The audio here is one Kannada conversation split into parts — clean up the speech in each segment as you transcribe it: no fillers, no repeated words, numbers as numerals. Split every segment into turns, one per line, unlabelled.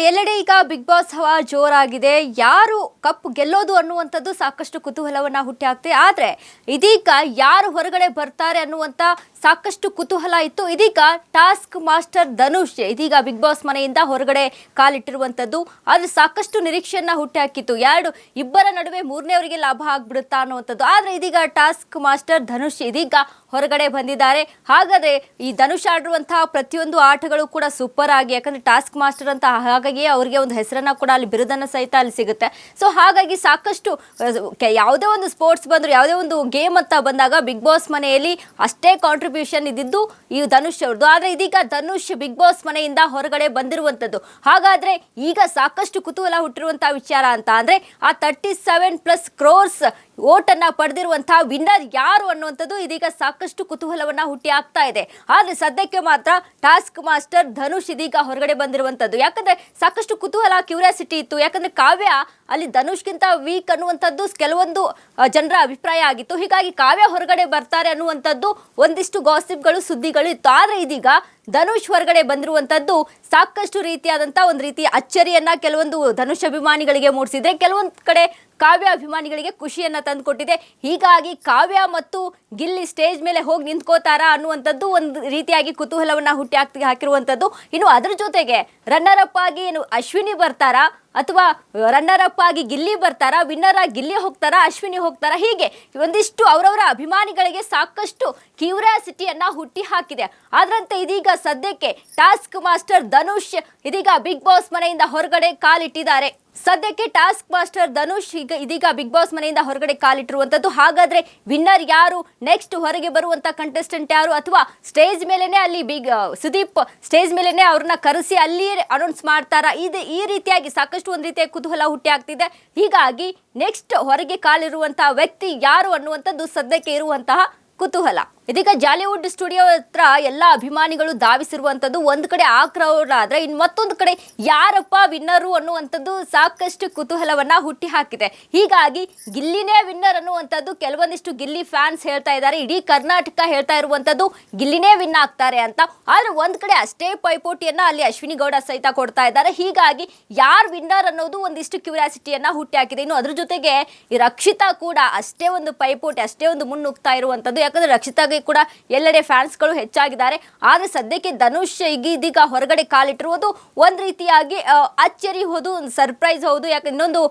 ಎಲ್ಲೆಡೆ ಈಗ ಬಿಗ್ ಬಾಸ್ ಹವಾ ಜೋರಾಗಿದೆ. ಯಾರು ಕಪ್ ಗೆಲ್ಲೋದು ಅನ್ನುವಂಥದ್ದು ಸಾಕಷ್ಟು ಕುತೂಹಲವನ್ನ ಹುಟ್ಟಿ ಹಾಕ್ತಿದೆ. ಆದ್ರೆ ಇದೀಗ ಯಾರು ಹೊರಗಡೆ ಬರ್ತಾರೆ ಅನ್ನುವಂತ ಸಾಕಷ್ಟು ಕುತೂಹಲ ಇತ್ತು. ಇದೀಗ ಟಾಸ್ಕ್ ಮಾಸ್ಟರ್ ಧನುಷ್ ಇದೀಗ ಬಿಗ್ ಬಾಸ್ ಮನೆಯಿಂದ ಹೊರಗಡೆ ಕಾಲಿಟ್ಟಿರುವಂತದ್ದು. ಆದ್ರೆ ಸಾಕಷ್ಟು ನಿರೀಕ್ಷೆಯನ್ನ ಹುಟ್ಟಿ ಹಾಕಿತ್ತು. ಇಬ್ಬರ ನಡುವೆ ಮೂರನೇವರಿಗೆ ಲಾಭ ಆಗ್ಬಿಡುತ್ತಾ ಅನ್ನುವಂಥದ್ದು. ಆದ್ರೆ ಇದೀಗ ಟಾಸ್ಕ್ ಮಾಸ್ಟರ್ ಧನುಷ್ ಇದೀಗ ಹೊರಗಡೆ ಬಂದಿದ್ದಾರೆ. ಹಾಗಾದ್ರೆ ಈ ಧನುಷ್ ಆಡಿರುವಂತಹ ಪ್ರತಿಯೊಂದು ಆಟಗಳು ಕೂಡ ಸೂಪರ್ ಆಗಿ, ಯಾಕಂದ್ರೆ ಟಾಸ್ಕ್ ಮಾಸ್ಟರ್ ಅಂತ ಹಾಗಾಗಿ ಅವರಿಗೆ ಒಂದು ಹೆಸರನ್ನ ಕೂಡ ಅಲ್ಲಿ ಬಿರುದನ್ನ ಸಹಿತ ಅಲ್ಲಿ ಸಿಗುತ್ತೆ. ಸೊ ಹಾಗಾಗಿ ಸಾಕಷ್ಟು ಯಾವುದೇ ಒಂದು ಸ್ಪೋರ್ಟ್ಸ್ ಬಂದ್ರು, ಯಾವುದೇ ಒಂದು ಗೇಮ್ ಅಂತ ಬಂದಾಗ ಬಿಗ್ ಬಾಸ್ ಮನೆಯಲ್ಲಿ ಅಷ್ಟೇ ಕಾಂಟ್ರಿಬ್ಯೂಷನ್ ಇದ್ದಿದ್ದು ಈ ಧನುಷ್ ಅವ್ರದ್ದು. ಆದ್ರೆ ಇದೀಗ ಧನುಷ್ ಬಿಗ್ ಬಾಸ್ ಮನೆಯಿಂದ ಹೊರಗಡೆ ಬಂದಿರುವಂತದ್ದು. ಹಾಗಾದ್ರೆ ಈಗ ಸಾಕಷ್ಟು ಕುತೂಹಲ ಹುಟ್ಟಿರುವಂತಹ ವಿಚಾರ ಅಂತ ಅಂದ್ರೆ ಆ 37+ crores ಓಟನ್ನ ಪಡೆದಿರುವಂತಹ ವಿನ್ನರ್ ಯಾರು ಅನ್ನುವಂಥದ್ದು ಇದೀಗ ಸಾಕಷ್ಟು ಕುತೂಹಲವನ್ನ ಹುಟ್ಟಿ ಆಗ್ತಾ ಇದೆ. ಆದ್ರೆ ಸದ್ಯಕ್ಕೆ ಮಾತ್ರ ಟಾಸ್ಕ್ ಮಾಸ್ಟರ್ ಧನುಷ್ ಇದೀಗ ಹೊರಗಡೆ ಬಂದಿರುವಂತದ್ದು. ಯಾಕಂದ್ರೆ ಸಾಕಷ್ಟು ಕುತೂಹಲ, ಕ್ಯೂರಿಯಾಸಿಟಿ ಇತ್ತು. ಯಾಕಂದ್ರೆ ಕಾವ್ಯ ಅಲ್ಲಿ ಧನುಷ್ಗಿಂತ ವೀಕ್ ಅನ್ನುವಂಥದ್ದು ಕೆಲವೊಂದು ಜನರ ಅಭಿಪ್ರಾಯ ಆಗಿತ್ತು. ಹೀಗಾಗಿ ಕಾವ್ಯ ಹೊರಗಡೆ ಬರ್ತಾರೆ ಅನ್ನುವಂಥದ್ದು ಒಂದಿಷ್ಟು ಗಾಸಿಪ್ಗಳು, ಸುದ್ದಿಗಳು ಇತ್ತು. ಆದ್ರೆ ಇದೀಗ ಧನುಷ್ ಹೊರಗಡೆ ಬಂದಿರುವಂತದ್ದು ಸಾಕಷ್ಟು ರೀತಿಯಾದಂತ ಒಂದು ರೀತಿಯ ಅಚ್ಚರಿಯನ್ನ ಕೆಲವೊಂದು ಧನುಷ್ ಅಭಿಮಾನಿಗಳಿಗೆ ಮೂಡಿಸಿದ್ರೆ, ಕೆಲವೊಂದು ಕಡೆ ಕಾವ್ಯ ಅಭಿಮಾನಿಗಳಿಗೆ ಖುಷಿಯನ್ನ ತಂದುಕೊಟ್ಟಿದೆ. ಹೀಗಾಗಿ ಕಾವ್ಯ ಮತ್ತು ಗಿಲ್ಲಿ ಸ್ಟೇಜ್ ಮೇಲೆ ಹೋಗಿ ನಿಂತ್ಕೋತಾರಾ ಅನ್ನುವಂಥದ್ದು ಒಂದು ರೀತಿಯಾಗಿ ಕುತೂಹಲವನ್ನ ಹುಟ್ಟಿ ಹಾಕಿರುವಂಥದ್ದು. ಇನ್ನು ಅದ್ರ ಜೊತೆಗೆ ರನ್ನರ್ ಅಪ್ ಆಗಿ ಏನು ಅಶ್ವಿನಿ ಬರ್ತಾರಾ ಅಥವಾ ರನ್ನರ್ ಅಪ್ ಆಗಿ ಗಿಲ್ಲಿ ಬರ್ತಾರಾ, ವಿನ್ನರ್ ಆಗಿ ಗಿಲ್ಲಿ ಹೋಗ್ತಾರಾ, ಅಶ್ವಿನಿ ಹೋಗ್ತಾರಾ, ಹೀಗೆ ಒಂದಿಷ್ಟು ಅವರವರ ಅಭಿಮಾನಿಗಳಿಗೆ ಸಾಕಷ್ಟು ಕ್ಯೂರಿಯಾಸಿಟಿಯನ್ನ ಹುಟ್ಟಿ ಹಾಕಿದೆ. ಅದರಂತೆ ಇದೀಗ ಸದ್ಯಕ್ಕೆ ಟಾಸ್ಕ್ ಮಾಸ್ಟರ್ ಧನುಷ್ ಇದೀಗ ಬಿಗ್ ಬಾಸ್ ಮನೆಯಿಂದ ಹೊರಗಡೆ ಕಾಲಿಟ್ಟಿದ್ದಾರೆ. ಸದ್ಯಕ್ಕೆ ಟಾಸ್ಕ್ ಮಾಸ್ಟರ್ ಧನುಷ್ ಇದೀಗ ಬಿಗ್ ಬಾಸ್ ಮನೆಯಿಂದ ಹೊರಗಡೆ ಕಾಲಿಟ್ಟಿರುವಂತದ್ದು. ಹಾಗಾದ್ರೆ ವಿನ್ನರ್ ಯಾರು, ನೆಕ್ಸ್ಟ್ ಹೊರಗೆ ಬರುವಂತ ಕಂಟೆಸ್ಟೆಂಟ್ ಯಾರು, ಅಥವಾ ಸ್ಟೇಜ್ ಮೇಲೆನೆ ಅಲ್ಲಿ ಸುದೀಪ್ ಸ್ಟೇಜ್ ಮೇಲೆನೆ ಅವ್ರನ್ನ ಕರೆಸಿ ಅಲ್ಲಿ ಅನೌನ್ಸ್ ಮಾಡ್ತಾರಾ, ಈ ರೀತಿಯಾಗಿ ಸಾಕಷ್ಟು ಒಂದು ರೀತಿಯ ಕುತೂಹಲ ಹುಟ್ಟಿ ಆಗ್ತಿದೆ. ಹೀಗಾಗಿ ನೆಕ್ಸ್ಟ್ ಹೊರಗೆ ಕಾಲಿರುವಂತಹ ವ್ಯಕ್ತಿ ಯಾರು ಅನ್ನುವಂಥದ್ದು ಸದ್ಯಕ್ಕೆ ಇರುವಂತಹ ಕುತೂಹಲ. ಇದೀಗ ಜಾಲಿವುಡ್ ಸ್ಟುಡಿಯೋ ಹತ್ರ ಎಲ್ಲ ಅಭಿಮಾನಿಗಳು ಧಾವಿಸಿರುವಂಥದ್ದು. ಒಂದು ಕಡೆ ಆ ಕ್ರೌಡ್ ಆದ್ರೆ ಇನ್ನು ಮತ್ತೊಂದು ಕಡೆ ಯಾರಪ್ಪ ವಿನ್ನರು ಅನ್ನುವಂಥದ್ದು ಸಾಕಷ್ಟು ಕುತೂಹಲವನ್ನ ಹುಟ್ಟಿ ಹಾಕಿದೆ. ಹೀಗಾಗಿ ಗಿಲ್ಲಿನೇ ವಿನ್ನರ್ ಅನ್ನುವಂಥದ್ದು ಕೆಲವೊಂದಿಷ್ಟು ಗಿಲ್ಲಿ ಫ್ಯಾನ್ಸ್ ಹೇಳ್ತಾ ಇದ್ದಾರೆ. ಇಡೀ ಕರ್ನಾಟಕ ಹೇಳ್ತಾ ಇರುವಂಥದ್ದು ಗಿಲ್ಲಿನೇ ವಿನ್ ಆಗ್ತಾರೆ ಅಂತ. ಆದ್ರೆ ಒಂದ್ ಕಡೆ ಅಷ್ಟೇ ಪೈಪೋಟಿಯನ್ನ ಅಲ್ಲಿ ಅಶ್ವಿನಿ ಗೌಡ ಸಹಿತ ಕೊಡ್ತಾ ಇದ್ದಾರೆ. ಹೀಗಾಗಿ ಯಾರು ವಿನ್ನರ್ ಅನ್ನೋದು ಒಂದಿಷ್ಟು ಕ್ಯೂರಿಯಾಸಿಟಿಯನ್ನ ಹುಟ್ಟಿ ಹಾಕಿದೆ. ಇನ್ನು ಅದ್ರ ಜೊತೆಗೆ ಈ ರಕ್ಷಿತಾ ಕೂಡ ಅಷ್ಟೇ ಒಂದು ಪೈಪೋಟಿ, ಅಷ್ಟೇ ಒಂದು ಮುನ್ನುಗ್ತಾ ಇರುವಂಥದ್ದು. ಯಾಕಂದ್ರೆ ರಕ್ಷಿತಾ ಕೂಡ ಎಲ್ಲೆಡೆ ಫ್ಯಾನ್ಸ್ಗಳು ಹೆಚ್ಚಾಗಿದ್ದಾರೆ. ಆದ್ರೆ ಸದ್ಯಕ್ಕೆ ಧನುಷ್ ಇದೀಗ ಹೊರಗಡೆ ಕಾಲಿಟ್ಟಿರುವುದು ಒಂದ್ ರೀತಿಯಾಗಿ ಅಚ್ಚರಿ ಹೌದು, ಒಂದು ಸರ್ಪ್ರೈಸ್ ಹೌದು. ಯಾಕೆ ಇನ್ನೊಂದು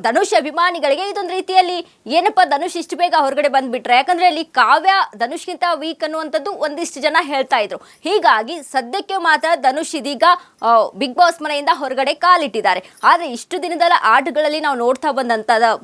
ಧನುಷ್ ಅಭಿಮಾನಿಗಳಿಗೆ ಇದೊಂದು ರೀತಿಯಲ್ಲಿ ಏನಪ್ಪಾ ಧನುಷ್ ಇಷ್ಟು ಬೇಗ ಹೊರಗಡೆ ಬಂದ್ಬಿಟ್ರೆ, ಯಾಕಂದ್ರೆ ಅಲ್ಲಿ ಕಾವ್ಯ ಧನುಷ್ಗಿಂತ ವೀಕ್ ಅನ್ನುವಂಥದ್ದು ಒಂದಿಷ್ಟು ಜನ ಹೇಳ್ತಾ ಇದ್ರು. ಹೀಗಾಗಿ ಸದ್ಯಕ್ಕೆ ಮಾತ್ರ ಧನುಷ್ ಇದೀಗ ಬಿಗ್ ಬಾಸ್ ಮನೆಯಿಂದ ಹೊರಗಡೆ ಕಾಲಿಟ್ಟಿದ್ದಾರೆ. ಆದ್ರೆ ಇಷ್ಟು ದಿನದ ಆಟಗಳಲ್ಲಿ ನಾವು ನೋಡ್ತಾ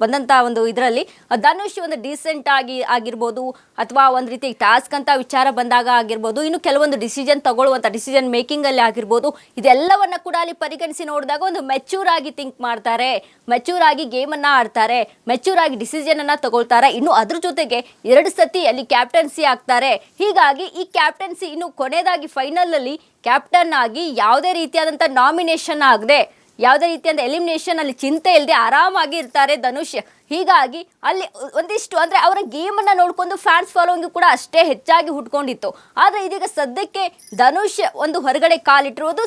ಬಂದಂತ ಒಂದು ಇದರಲ್ಲಿ ಧನುಷ್ ಒಂದು ಡೀಸೆಂಟ್ ಆಗಿರ್ಬೋದು, ಅಥವಾ ಒಂದ್ ರೀತಿ ಟಾಸ್ಕ್ ಅಂತ ವಿಚಾರ ಬಂದಾಗ ಆಗಿರ್ಬೋದು, ಇನ್ನು ಕೆಲವೊಂದು ಡಿಸಿಷನ್ ಮೇಕಿಂಗ್ ಅಲ್ಲಿ ಆಗಿರ್ಬೋದು, ಇದೆಲ್ಲವನ್ನ ಕೂಡ ಅಲ್ಲಿ ಪರಿಗಣಿಸಿ ನೋಡಿದಾಗ ಒಂದು ಮೆಚ್ಯೂರ್ ಆಗಿ ಥಿಂಕ್ ಮಾಡ್ತಾರೆ, ಮೆಚ್ಯೂರ್ ಆಗಿ ಗೇಮ್ ಅನ್ನ ಆಡ್ತಾರೆ, ಮೆಚ್ಯೂರ್ ಆಗಿ ಡಿಸಿಷನ್ ಅನ್ನ ತಗೊಳ್ತಾರೆ. ಇನ್ನು ಅದ್ರ ಜೊತೆಗೆ 2 ಸತಿ ಅಲ್ಲಿ ಕ್ಯಾಪ್ಟನ್ಸಿ ಆಗ್ತಾರೆ. ಹೀಗಾಗಿ ಈ ಕ್ಯಾಪ್ಟನ್ಸಿ ಇನ್ನು ಕೊನೆಯದಾಗಿ ಫೈನಲ್ ಅಲ್ಲಿ ಕ್ಯಾಪ್ಟನ್ ಆಗಿ ಯಾವುದೇ ರೀತಿಯಾದಂತ ನಾಮಿನೇಷನ್ ಆಗದೆ, ಯಾವುದೇ ರೀತಿಯಾದ ಎಲಿಮಿನೇಷನ್ ಅಲ್ಲಿ ಚಿಂತೆ ಇಲ್ಲದೆ ಆರಾಮಾಗಿ ಇರ್ತಾರೆ ಧನುಷ್. ಹೀಗಾಗಿ ಅಲ್ಲಿ ಒಂದಿಷ್ಟು ಅಂದ್ರೆ ಅವರ ಗೇಮ್ ಅನ್ನ ನೋಡ್ಕೊಂಡು ಫ್ಯಾನ್ಸ್ ಫಾಲೋವಿಂಗ್ ಕೂಡ ಅಷ್ಟೇ ಹೆಚ್ಚಾಗಿ ಹುಟ್ಕೊಂಡಿತ್ತು. ಆದ್ರೆ ಇದೀಗ ಸದ್ಯಕ್ಕೆ ಧನುಷ್ ಒಂದು ಹೊರಗಡೆ ಕಾಲಿಟ್ಟಿರುವುದು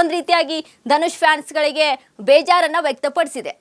ಒಂದ್ ರೀತಿಯಾಗಿ ಧನುಷ್ ಫ್ಯಾನ್ಸ್ಗಳಿಗೆ ಬೇಜಾರನ್ನ ವ್ಯಕ್ತಪಡಿಸಿದೆ.